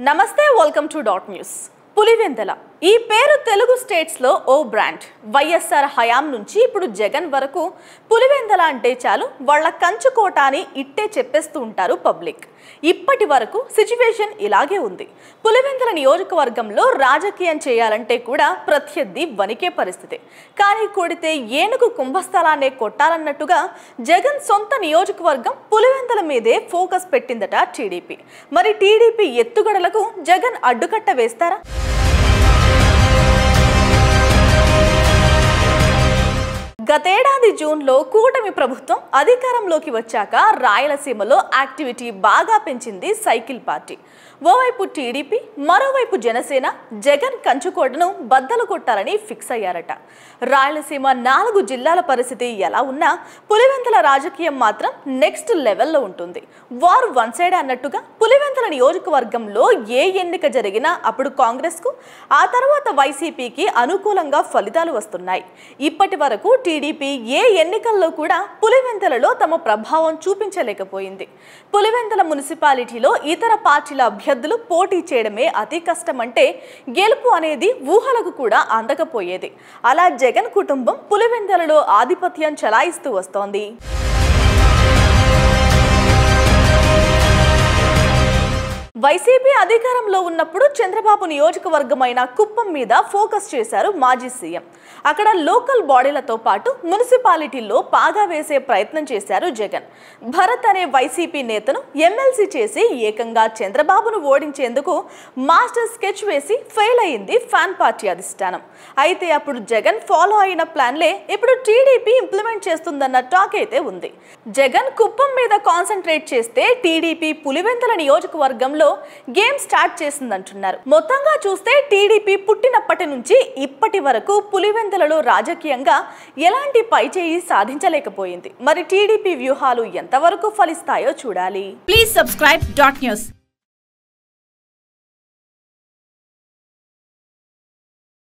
నమస్తే, welcome to dot news. Pulivendula ఈ పేరు తెలుగు స్టేట్స్ లో ఓ బ్రాండ్. వైఎస్ఆర్ హయాం నుంచి ఇప్పుడు జగన్ వరకు పులివెందల అంటే చాలు వాళ్ళ కంచుకోట అని ఇట్టే చెప్పేస్తూ ఉంటారు పబ్లిక్. ఇప్పటి వరకు సిచ్యువేషన్ ఇలాగే ఉంది. పులివెందల నియోజకవర్గంలో రాజకీయం చేయాలంటే కూడా ప్రత్యర్థి వణికే పరిస్థితి. కానీ కొడితే ఏనుగు కుంభస్థలాన్నే కొట్టాలన్నట్టుగా జగన్ సొంత నియోజకవర్గం పులివెందల మీదే ఫోకస్ పెట్టిందట టీడీపీ. మరి టీడీపీ ఎత్తుగడలకు జగన్ అడ్డుకట్ట వేస్తారా? గతేడాది జూన్లో కూటమి ప్రభుత్వం అధికారంలోకి వచ్చాక రాయలసీమలో యాక్టివిటీ బాగా పెంచింది సైకిల్ పార్టీ. ఓవైపు టీడీపీ, మరోవైపు జనసేన జగన్ కంచుకోటను బద్దలు కొట్టాలని ఫిక్స్ అయ్యారట. రాయలసీమ 4 జిల్లాల పరిస్థితి ఎలా ఉన్నా పులివెందల రాజకీయం మాత్రం నెక్స్ట్ లెవెల్లో ఉంటుంది. వార్ వన్ సైడ్ అన్నట్టుగా పులివెందల నియోజకవర్గంలో ఏ ఎన్నిక జరిగినా అప్పుడు కాంగ్రెస్కు, ఆ తర్వాత వైసీపీకి అనుకూలంగా ఫలితాలు వస్తున్నాయి. ఇప్పటి వరకు టీడీపీ ఏ ఎన్నికల్లో కూడా పులివెందలలో తమ ప్రభావం చూపించలేకపోయింది. పులివెందల మున్సిపాలిటీలో ఇతర పార్టీల అభ్యర్థులు పోటీ చేయడమే అతి కష్టమంటే గెలుపు అనేది ఊహలకు కూడా అందకపోయేది. అలా జగన్ కుటుంబం పులివెందలలో ఆధిపత్యం చెలాయిస్తూ వస్తోంది. వైసీపీ అధికారంలో ఉన్నప్పుడు చంద్రబాబు నియోజకవర్గమైన కుప్పం మీద ఫోకస్ చేశారు మాజీ సీఎం. అక్కడ లోకల్ బాడీలతో పాటు మున్సిపాలిటీల్లో పాగా వేసే ప్రయత్నం చేశారు జగన్. భరత్ అనే వైసీపీ నేతను ఎమ్మెల్సీ చేసి ఏకంగా చంద్రబాబును ఓడించేందుకు మాస్టర్ స్కెచ్ వేసి ఫెయిల్ అయింది ఫ్యాన్ పార్టీ అధిష్టానం. అయితే అప్పుడు జగన్ ఫాలో అయిన ప్లాన్లే ఇప్పుడు టీడీపీ ఇంప్లిమెంట్ చేస్తుందన్న టాక్ అయితే ఉంది. జగన్ కుప్పం మీద కాన్సన్ట్రేట్ చేస్తే టీడీపీ పులివెందల నియోజకవర్గంలో గేమ్ స్టార్ట్ చేసిందంటున్నారు. మొత్తంగా చూస్తే టీడీపీ పుట్టినప్పటి నుంచి ఇప్పటి వరకు పులివెందలలో రాజకీయంగా ఎలాంటి పైచేయి సాధించలేకపోయింది. మరి టీడీపీ వ్యూహాలు ఎంతవరకు ఫలిస్తాయో చూడాలి. Please subscribe dot news.